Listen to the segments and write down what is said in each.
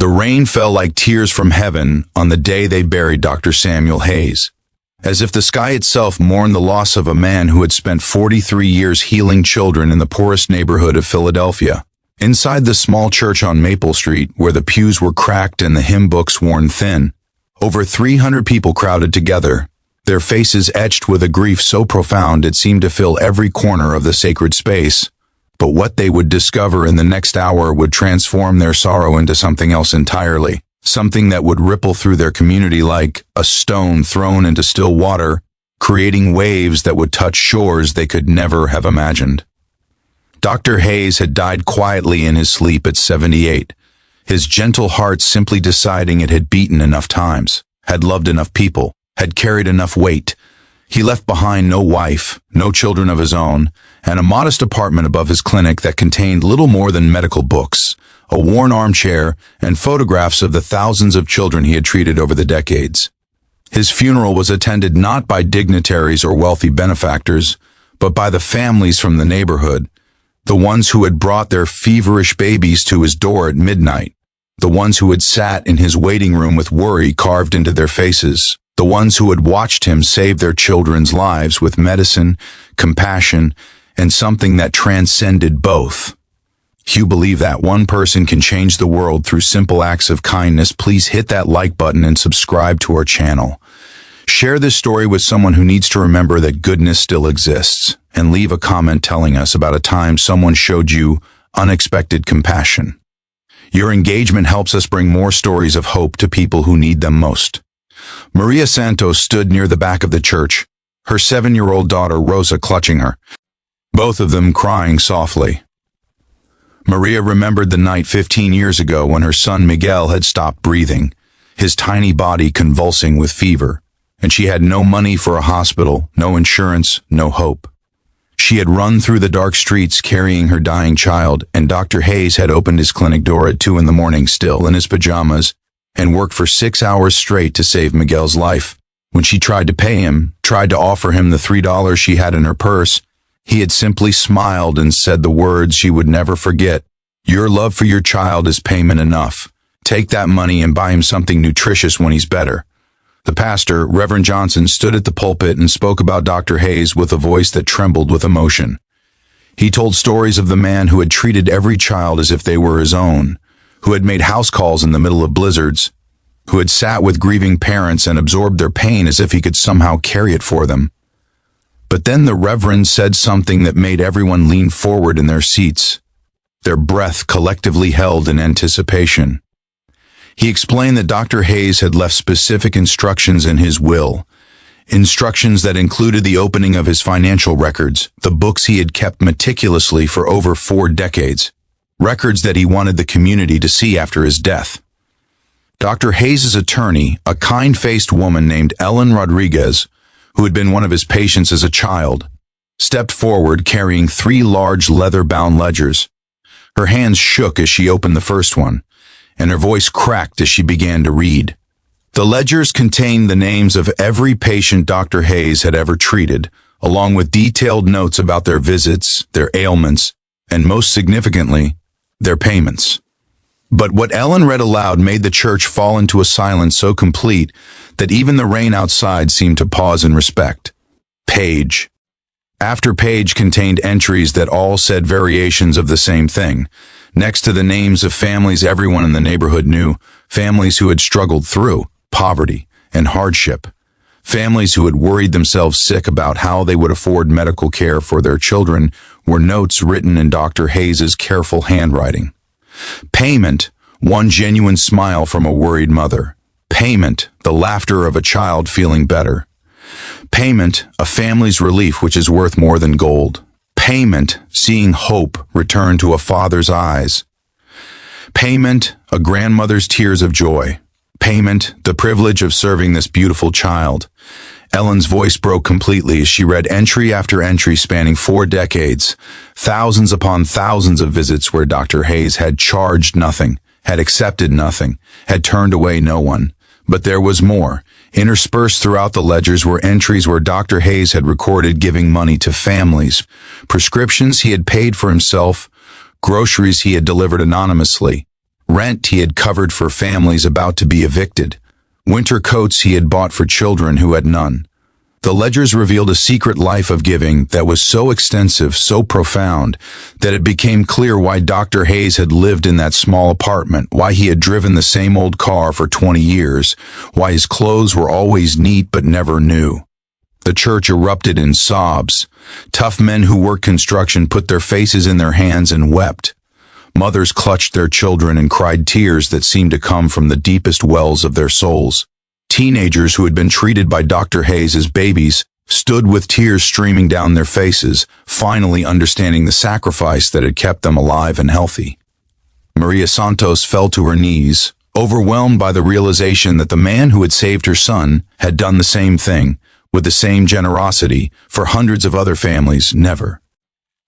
The rain fell like tears from heaven on the day they buried Dr. Samuel Hayes, as if the sky itself mourned the loss of a man who had spent 43 years healing children in the poorest neighborhood of Philadelphia. Inside the small church on Maple Street, where the pews were cracked and the hymn books worn thin, over 300 people crowded together, their faces etched with a grief so profound it seemed to fill every corner of the sacred space. But what they would discover in the next hour would transform their sorrow into something else entirely, something that would ripple through their community like a stone thrown into still water, creating waves that would touch shores they could never have imagined. Dr. Hayes had died quietly in his sleep at 78, his gentle heart simply deciding it had beaten enough times, had loved enough people, had carried enough weight. He left behind no wife, no children of his own, and a modest apartment above his clinic that contained little more than medical books, a worn armchair, and photographs of the thousands of children he had treated over the decades. His funeral was attended not by dignitaries or wealthy benefactors, but by the families from the neighborhood, the ones who had brought their feverish babies to his door at midnight, the ones who had sat in his waiting room with worry carved into their faces, the ones who had watched him save their children's lives with medicine, compassion, and something that transcended both. If you believe that one person can change the world through simple acts of kindness, please hit that like button and subscribe to our channel. Share this story with someone who needs to remember that goodness still exists, and leave a comment telling us about a time someone showed you unexpected compassion. Your engagement helps us bring more stories of hope to people who need them most. Maria Santos stood near the back of the church, her 7-year-old daughter Rosa clutching her, both of them crying softly. Maria remembered the night 15 years ago when her son Miguel had stopped breathing, his tiny body convulsing with fever, and she had no money for a hospital, no insurance, no hope. She had run through the dark streets carrying her dying child, and Dr. Hayes had opened his clinic door at 2 a.m. still in his pajamas and worked for 6 hours straight to save Miguel's life. When she tried to pay him, tried to offer him the $3 she had in her purse, he had simply smiled and said the words she would never forget. "Your love for your child is payment enough. Take that money and buy him something nutritious when he's better." The pastor, Reverend Johnson, stood at the pulpit and spoke about Dr. Hayes with a voice that trembled with emotion. He told stories of the man who had treated every child as if they were his own, who had made house calls in the middle of blizzards, who had sat with grieving parents and absorbed their pain as if he could somehow carry it for them. But then the Reverend said something that made everyone lean forward in their seats, their breath collectively held in anticipation. He explained that Dr. Hayes had left specific instructions in his will, instructions that included the opening of his financial records, the books he had kept meticulously for over 4 decades, records that he wanted the community to see after his death. Dr. Hayes' attorney, a kind-faced woman named Ellen Rodriguez, who had been one of his patients as a child, stepped forward carrying 3 large leather-bound ledgers. Her hands shook as she opened the first one, and her voice cracked as she began to read. The ledgers contained the names of every patient Dr. Hayes had ever treated, along with detailed notes about their visits, their ailments, and most significantly, their payments. But what Ellen read aloud made the church fall into a silence so complete that even the rain outside seemed to pause in respect. Page after page contained entries that all said variations of the same thing, next to the names of families everyone in the neighborhood knew, families who had struggled through poverty and hardship, families who had worried themselves sick about how they would afford medical care for their children, were notes written in Dr. Hayes' careful handwriting. Payment, one genuine smile from a worried mother. Payment, the laughter of a child feeling better. Payment, a family's relief which is worth more than gold. Payment, seeing hope return to a father's eyes. Payment, a grandmother's tears of joy. Payment, the privilege of serving this beautiful child. Ellen's voice broke completely as she read entry after entry spanning 4 decades, thousands upon thousands of visits where Dr. Hayes had charged nothing, had accepted nothing, had turned away no one. But there was more. Interspersed throughout the ledgers were entries where Dr. Hayes had recorded giving money to families, prescriptions he had paid for himself, groceries he had delivered anonymously, rent he had covered for families about to be evicted, winter coats he had bought for children who had none. The ledgers revealed a secret life of giving that was so extensive, so profound, that it became clear why Dr. Hayes had lived in that small apartment, why he had driven the same old car for 20 years, why his clothes were always neat but never new. The church erupted in sobs. Tough men who worked construction put their faces in their hands and wept. Mothers clutched their children and cried tears that seemed to come from the deepest wells of their souls. Teenagers who had been treated by Dr. Hayes as babies stood with tears streaming down their faces, finally understanding the sacrifice that had kept them alive and healthy. Maria Santos fell to her knees, overwhelmed by the realization that the man who had saved her son had done the same thing, with the same generosity, for hundreds of other families, never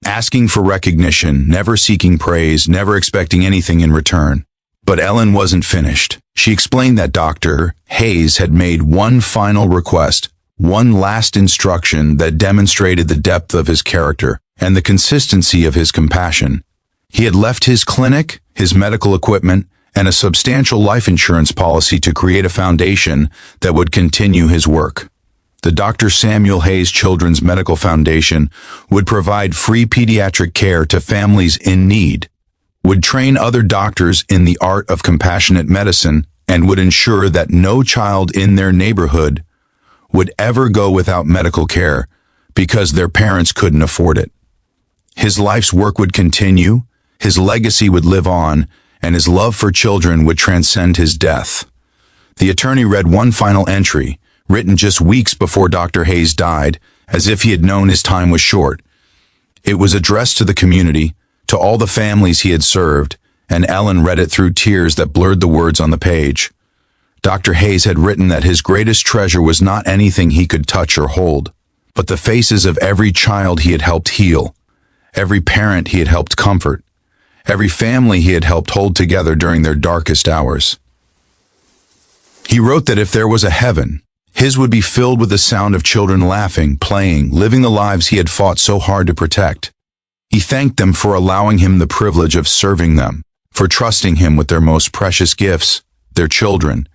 asking for recognition, never seeking praise, never expecting anything in return. But Ellen wasn't finished. She explained that Dr. Hayes had made one final request, one last instruction that demonstrated the depth of his character and the consistency of his compassion. He had left his clinic, his medical equipment, and a substantial life insurance policy to create a foundation that would continue his work. The Dr. Samuel Hayes Children's Medical Foundation would provide free pediatric care to families in need, would train other doctors in the art of compassionate medicine, and would ensure that no child in their neighborhood would ever go without medical care because their parents couldn't afford it. His life's work would continue, his legacy would live on, and his love for children would transcend his death. The attorney read one final entry, written just weeks before Dr. Hayes died, as if he had known his time was short. It was addressed to the community, to all the families he had served, and Ellen read it through tears that blurred the words on the page. Dr. Hayes had written that his greatest treasure was not anything he could touch or hold, but the faces of every child he had helped heal, every parent he had helped comfort, every family he had helped hold together during their darkest hours. He wrote that if there was a heaven, his would be filled with the sound of children laughing, playing, living the lives he had fought so hard to protect. He thanked them for allowing him the privilege of serving them, for trusting him with their most precious gifts, their children,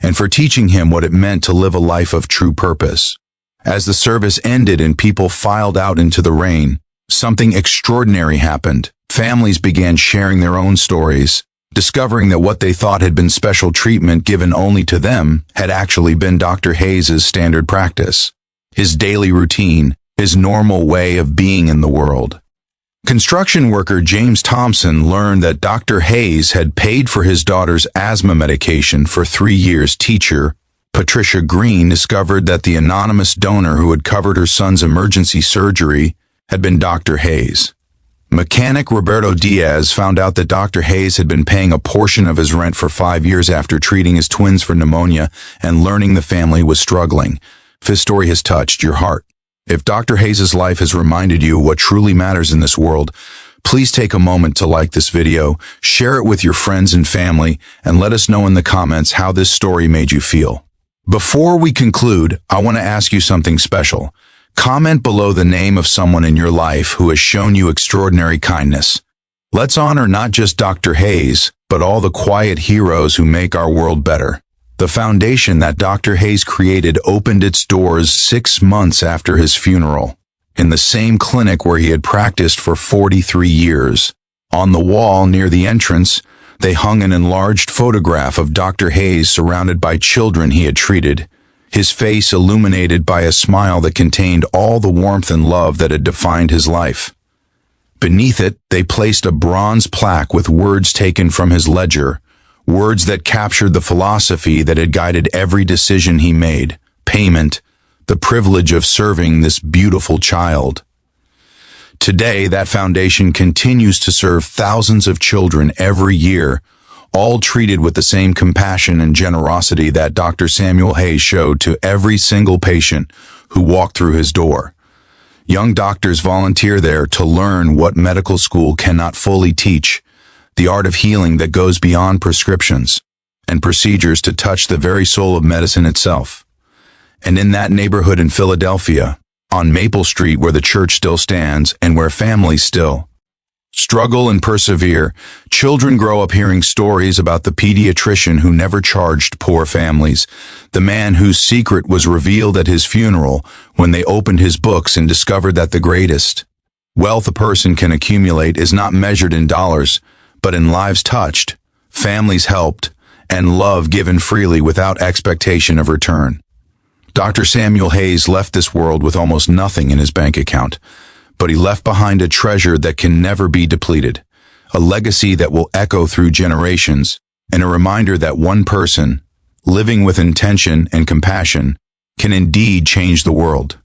and for teaching him what it meant to live a life of true purpose. As the service ended and people filed out into the rain, something extraordinary happened. Families began sharing their own stories, discovering that what they thought had been special treatment given only to them had actually been Dr. Hayes' standard practice, his daily routine, his normal way of being in the world. Construction worker James Thompson learned that Dr. Hayes had paid for his daughter's asthma medication for 3 years. Teacher Patricia Green discovered that the anonymous donor who had covered her son's emergency surgery had been Dr. Hayes. Mechanic Roberto Diaz found out that Dr. Hayes had been paying a portion of his rent for 5 years after treating his twins for pneumonia and learning the family was struggling. If his story has touched your heart, if Dr. Hayes' life has reminded you what truly matters in this world, please take a moment to like this video, share it with your friends and family, and let us know in the comments how this story made you feel. Before we conclude, I want to ask you something special. Comment below the name of someone in your life who has shown you extraordinary kindness. Let's honor not just Dr. Hayes, but all the quiet heroes who make our world better. The foundation that Dr. Hayes created opened its doors 6 months after his funeral, in the same clinic where he had practiced for 43 years. On the wall near the entrance, they hung an enlarged photograph of Dr. Hayes surrounded by children he had treated, his face illuminated by a smile that contained all the warmth and love that had defined his life. Beneath it, they placed a bronze plaque with words taken from his ledger, words that captured the philosophy that had guided every decision he made: payment, the privilege of serving this beautiful child. Today, that foundation continues to serve thousands of children every year, all treated with the same compassion and generosity that Dr. Samuel Hayes showed to every single patient who walked through his door. Young doctors volunteer there to learn what medical school cannot fully teach, the art of healing that goes beyond prescriptions and procedures to touch the very soul of medicine itself. And in that neighborhood in Philadelphia, on Maple Street where the church still stands and where families still Struggle and persevere. Children grow up hearing stories about the pediatrician who never charged poor families, the man whose secret was revealed at his funeral when they opened his books and discovered that the greatest wealth a person can accumulate is not measured in dollars, but in lives touched, families helped, and love given freely without expectation of return. Dr. Samuel Hayes left this world with almost nothing in his bank account, but he left behind a treasure that can never be depleted, a legacy that will echo through generations, and a reminder that one person, living with intention and compassion, can indeed change the world.